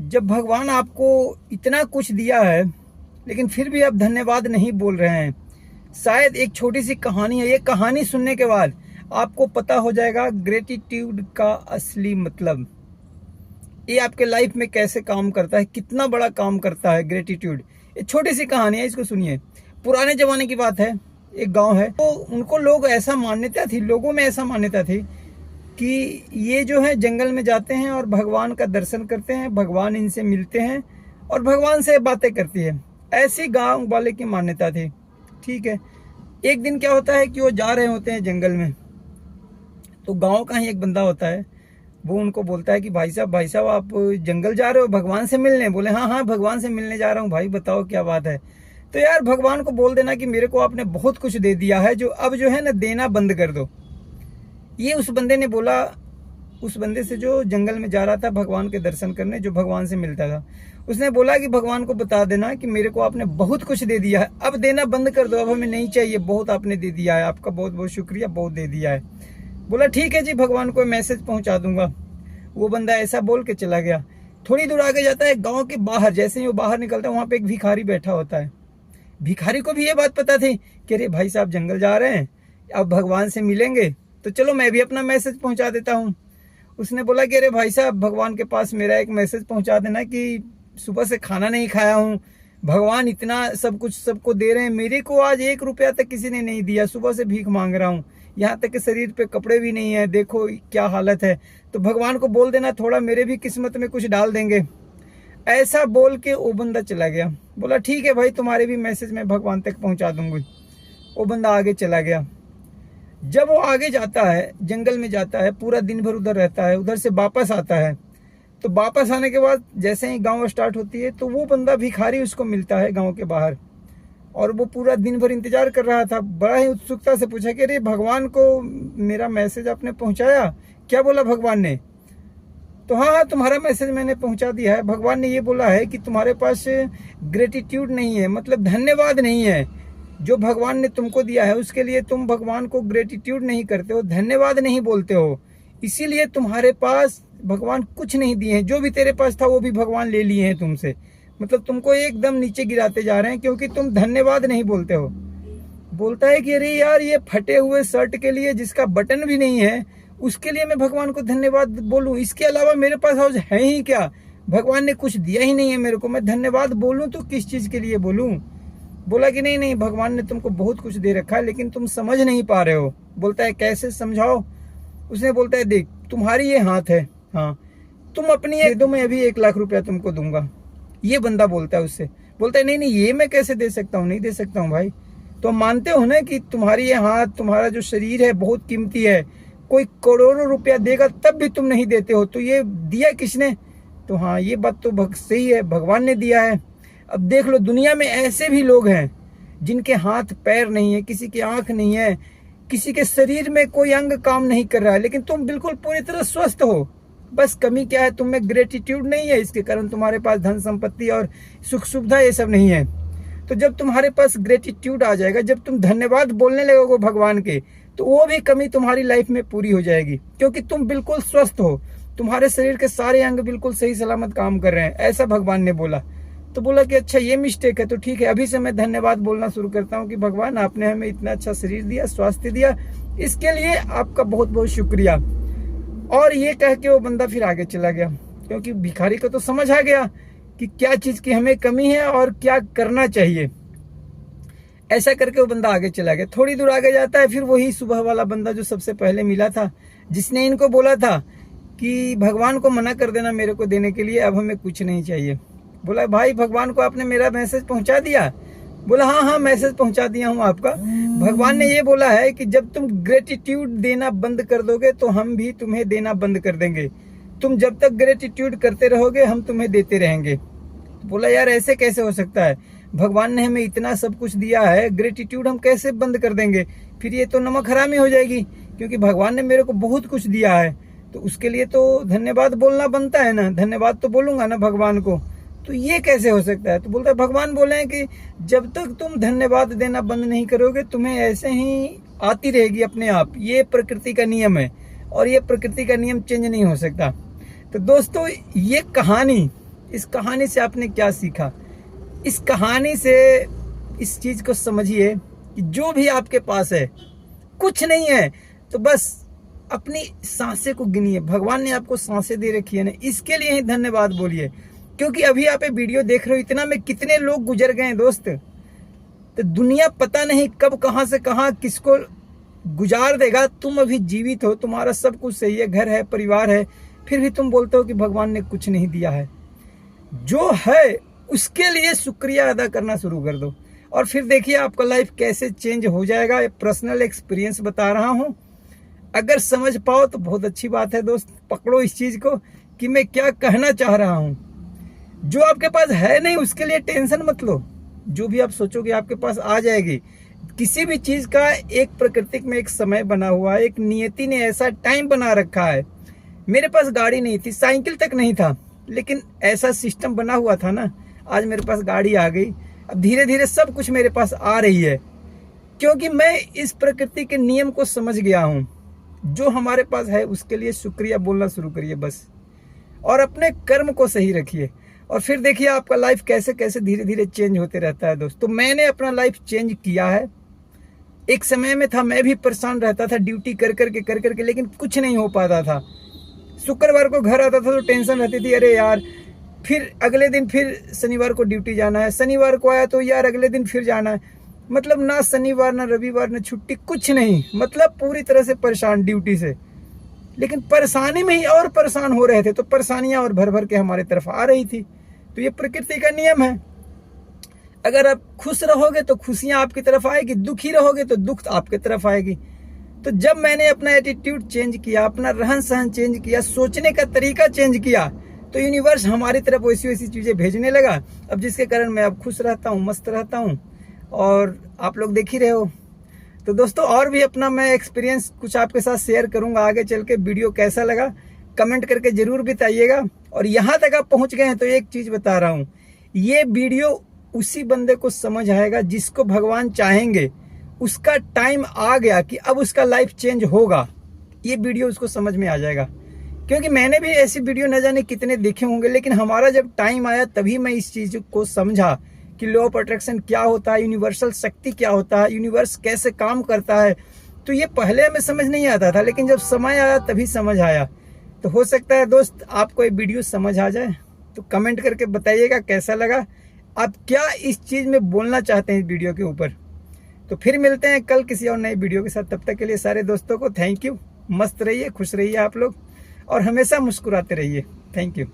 जब भगवान आपको इतना कुछ दिया है लेकिन फिर भी आप धन्यवाद नहीं बोल रहे हैं। शायद एक छोटी सी कहानी है, ये कहानी सुनने के बाद आपको पता हो जाएगा ग्रेटिट्यूड का असली मतलब। ये आपके लाइफ में कैसे काम करता है, कितना बड़ा काम करता है ग्रेटिट्यूड। ये छोटी सी कहानी है, इसको सुनिए। पुराने जमाने की बात है, एक गांव है, तो उनको लोग ऐसा मान्यता थी, लोगों में ऐसा मान्यता थी कि ये जो है जंगल में जाते हैं और भगवान का दर्शन करते हैं, भगवान इनसे मिलते हैं और भगवान से बातें करती है। ऐसी गांव वाले की मान्यता थी। ठीक है, एक दिन क्या होता है कि वो जा रहे होते हैं जंगल में, तो गांव का ही एक बंदा होता है, वो उनको बोलता है कि भाई साहब आप जंगल जा रहे हो भगवान से मिलने? बोले हाँ भगवान से मिलने जा रहा हूँ भाई, बताओ क्या बात है। तो यार भगवान को बोल देना कि मेरे को आपने बहुत कुछ दे दिया है, जो अब जो है ना देना बंद कर दो। ये उस बंदे ने बोला, उस बंदे से जो जंगल में जा रहा था भगवान के दर्शन करने, जो भगवान से मिलता था, उसने बोला कि भगवान को बता देना कि मेरे को आपने बहुत कुछ दे दिया है, अब देना बंद कर दो, अब हमें नहीं चाहिए, बहुत आपने दे दिया है, आपका बहुत बहुत शुक्रिया, बहुत दे दिया है। बोला ठीक है जी, भगवान को मैसेज पहुंचा दूंगा। वो बंदा ऐसा बोल के चला गया। थोड़ी दूर आगे जाता है, गांव के बाहर, जैसे ही वो बाहर निकलता है वहां पे एक भिखारी बैठा होता है। भिखारी को भी ये बात पता थी कि अरे भाई साहब जंगल जा रहे हैं, अब भगवान से मिलेंगे, तो चलो मैं भी अपना मैसेज पहुंचा देता हूँ। उसने बोला कि अरे भाई साहब भगवान के पास मेरा एक मैसेज पहुंचा देना कि सुबह से खाना नहीं खाया हूँ, भगवान इतना सब कुछ सबको दे रहे हैं, मेरे को आज 1 रुपया तक किसी ने नहीं दिया, सुबह से भीख मांग रहा हूँ, यहाँ तक कि शरीर पे कपड़े भी नहीं है, देखो क्या हालत है, तो भगवान को बोल देना थोड़ा मेरे भी किस्मत में कुछ डाल देंगे। ऐसा बोल के वो बंदा चला गया। बोला ठीक है भाई, तुम्हारे भी मैसेज मैं भगवान तक पहुंचा दूंगी। वो बंदा आगे चला गया। जब वो आगे जाता है, जंगल में जाता है, पूरा दिन भर उधर रहता है, उधर से वापस आता है, तो वापस आने के बाद जैसे ही गांव स्टार्ट होती है, तो वो बंदा भिखारी उसको मिलता है गांव के बाहर, और वो पूरा दिन भर इंतजार कर रहा था। बड़ा ही उत्सुकता से पूछा कि अरे भगवान को मेरा मैसेज आपने पहुंचाया? क्या बोला भगवान ने? तो हाँ तुम्हारा मैसेज मैंने पहुंचा दिया है। भगवान ने ये बोला है कि तुम्हारे पास ग्रेटिट्यूड नहीं है, मतलब धन्यवाद नहीं है। जो भगवान ने तुमको दिया है उसके लिए तुम भगवान को ग्रेटिट्यूड नहीं करते हो, धन्यवाद नहीं बोलते हो, इसीलिए तुम्हारे पास भगवान कुछ नहीं दिए हैं। जो भी तेरे पास था वो भी भगवान ले लिए हैं तुमसे, मतलब तुमको एकदम नीचे गिराते जा रहे हैं क्योंकि तुम धन्यवाद नहीं बोलते हो। बोलता है कि अरे यार ये फटे हुए शर्ट के लिए जिसका बटन भी नहीं है, उसके लिए मैं भगवान को धन्यवाद बोलूं? इसके अलावा मेरे पास आज है ही क्या? भगवान ने कुछ दिया ही नहीं है मेरे को, मैं धन्यवाद बोलूं तो किस चीज के लिए बोलूं? बोला कि नहीं भगवान ने तुमको बहुत कुछ दे रखा है लेकिन तुम समझ नहीं पा रहे हो। बोलता है कैसे समझाओ? उसने बोलता है देख तुम्हारी ये हाथ है, हाँ तुम अपनी दे दो, मैं अभी 1 लाख रुपया तुमको दूंगा। ये बंदा बोलता है उससे। बोलता है नहीं ये मैं कैसे दे सकता हूँ, नहीं दे सकता हूँ भाई। तो मानते हो ना कि तुम्हारी ये हाथ, तुम्हारा जो शरीर है बहुत कीमती है, कोई करोड़ों रुपया देगा तब भी तुम नहीं देते हो, तो ये दिया किसने? तो हाँ ये बात तो सही है, भगवान ने दिया है। अब देख लो दुनिया में ऐसे भी लोग हैं जिनके हाथ पैर नहीं है, किसी की आंख नहीं है, किसी के शरीर में कोई अंग काम नहीं कर रहा है, लेकिन तुम बिल्कुल पूरी तरह स्वस्थ हो। बस कमी क्या है, तुम में ग्रेटिट्यूड नहीं है, इसके कारण तुम्हारे पास धन संपत्ति और सुख सुविधा ये सब नहीं है। तो जब तुम्हारे पास ग्रेटिट्यूड आ जाएगा, जब तुम धन्यवाद बोलने लगोगे भगवान के, तो वो भी कमी तुम्हारी लाइफ में पूरी हो जाएगी, क्योंकि तुम बिल्कुल स्वस्थ हो, तुम्हारे शरीर के सारे अंग बिल्कुल सही सलामत काम कर रहे हैं, ऐसा भगवान ने बोला। तो बोला कि अच्छा ये मिस्टेक है, तो ठीक है अभी से मैं धन्यवाद बोलना शुरू करता हूँ कि भगवान आपने हमें इतना अच्छा शरीर दिया, स्वास्थ्य दिया, इसके लिए आपका बहुत बहुत शुक्रिया। और ये कह के वो बंदा फिर आगे चला गया, क्योंकि भिखारी को तो समझ आ गया कि क्या चीज की हमें कमी है और क्या करना चाहिए। ऐसा करके वो बंदा आगे चला गया। थोड़ी दूर आगे जाता है, फिर वही सुबह वाला बंदा जो सबसे पहले मिला था, जिसने इनको बोला था कि भगवान को मना कर देना मेरे को देने के लिए, अब हमें कुछ नहीं चाहिए। बोला भाई भगवान को आपने मेरा मैसेज पहुंचा दिया? बोला हाँ मैसेज पहुंचा दिया हूँ आपका। भगवान ने ये बोला है कि जब तुम ग्रेटिट्यूड देना बंद कर दोगे तो हम भी तुम्हें देना बंद कर देंगे, तुम जब तक ग्रेटिट्यूड करते रहोगे हम तुम्हें देते रहेंगे। बोला यार ऐसे कैसे हो सकता है, भगवान ने हमें इतना सब कुछ दिया है, ग्रेटिट्यूड हम कैसे बंद कर देंगे? फिर ये तो नमक हरामी हो जाएगी, क्योंकि भगवान ने मेरे को बहुत कुछ दिया है, तो उसके लिए तो धन्यवाद बोलना बनता है ना, धन्यवाद तो बोलूंगा ना भगवान को, तो ये कैसे हो सकता है? तो बोलता है भगवान बोले हैं कि जब तक तुम धन्यवाद देना बंद नहीं करोगे तुम्हें ऐसे ही आती रहेगी अपने आप, ये प्रकृति का नियम है और ये प्रकृति का नियम चेंज नहीं हो सकता। तो दोस्तों ये कहानी इस कहानी से आपने क्या सीखा? इस कहानी से इस चीज को समझिए कि जो भी आपके पास है कुछ नहीं है तो बस अपनी सांसें को गिनिए। भगवान ने आपको सांसें दे रखी है ना, इसके लिए ही धन्यवाद बोलिए। क्योंकि अभी आप ये वीडियो देख रहे हो, इतना में कितने लोग गुजर गए दोस्त। तो दुनिया पता नहीं कब कहां से कहां किसको गुजार देगा। तुम अभी जीवित हो, तुम्हारा सब कुछ सही है, घर है, परिवार है, फिर भी तुम बोलते हो कि भगवान ने कुछ नहीं दिया है। जो है उसके लिए शुक्रिया अदा करना शुरू कर दो और फिर देखिए आपका लाइफ कैसे चेंज हो जाएगा। पर्सनल एक्सपीरियंस बता रहा हूं, अगर समझ पाओ तो बहुत अच्छी बात है दोस्त। पकड़ो इस चीज को कि मैं क्या कहना चाह रहा हूं। जो आपके पास है नहीं उसके लिए टेंशन मत लो, जो भी आप सोचोगे आपके पास आ जाएगी। किसी भी चीज का एक प्रकृति में एक समय बना हुआ है, एक नियति ने ऐसा टाइम बना रखा है। मेरे पास गाड़ी नहीं थी, साइकिल तक नहीं था, लेकिन ऐसा सिस्टम बना हुआ था ना, आज मेरे पास गाड़ी आ गई। अब धीरे धीरे सब कुछ मेरे पास आ रही है, क्योंकि मैं इस प्रकृति के नियम को समझ गया हूं। जो हमारे पास है उसके लिए शुक्रिया बोलना शुरू करिए बस, और अपने कर्म को सही रखिए और फिर देखिए आपका लाइफ कैसे कैसे धीरे धीरे चेंज होते रहता है दोस्तों। मैंने अपना लाइफ चेंज किया है। एक समय में था मैं भी परेशान रहता था ड्यूटी कर करके, लेकिन कुछ नहीं हो पाता था। शुक्रवार को घर आता था तो टेंशन रहती थी, अरे यार फिर अगले दिन फिर शनिवार को ड्यूटी जाना है। शनिवार को आया तो यार अगले दिन फिर जाना है। मतलब ना शनिवार ना रविवार ना छुट्टी, कुछ नहीं, मतलब पूरी तरह से परेशान ड्यूटी से। लेकिन परेशानी में ही और परेशान हो रहे थे, तो परेशानियां और भर भर के हमारे तरफ आ रही थी। तो ये प्रकृति का नियम है। अगर आप खुश रहोगे तो खुशियां आपकी तरफ आएगी, दुखी रहोगे तो दुख आपके तरफ आएगी। तो जब मैंने अपना एटीट्यूड चेंज किया, अपना रहन सहन चेंज किया, सोचने का तरीका चेंज किया, तो यूनिवर्स हमारी तरफ वैसी वैसी चीजें भेजने लगा। अब जिसके कारण मैं अब खुश रहता हूँ, मस्त रहता हूँ, और आप लोग देख ही रहे हो। तो दोस्तों और भी अपना मैं एक्सपीरियंस कुछ आपके साथ शेयर करूंगा आगे चल के। वीडियो कैसा लगा कमेंट करके जरूर बताइएगा। और यहाँ तक आप पहुंच गए हैं तो एक चीज बता रहा हूँ, ये वीडियो उसी बंदे को समझ आएगा जिसको भगवान चाहेंगे उसका टाइम आ गया कि अब उसका लाइफ चेंज होगा। ये वीडियो उसको समझ में आ जाएगा, क्योंकि मैंने भी ऐसी वीडियो न जाने कितने देखे होंगे, लेकिन हमारा जब टाइम आया तभी मैं इस चीज को समझा कि लॉ ऑफ अट्रैक्शन क्या होता है, यूनिवर्सल शक्ति क्या होता है, यूनिवर्स कैसे काम करता है। तो ये पहले हमें समझ नहीं आता था, लेकिन जब समय आया तभी समझ आया। तो हो सकता है दोस्त आपको ये वीडियो समझ आ जाए, तो कमेंट करके बताइएगा कैसा लगा, आप क्या इस चीज में बोलना चाहते हैं इस वीडियो के ऊपर। तो फिर मिलते हैं कल किसी और नई वीडियो के साथ। तब तक के लिए सारे दोस्तों को थैंक यू। मस्त रहिए, खुश रहिए आप लोग, और हमेशा मुस्कुराते रहिए। Thank you.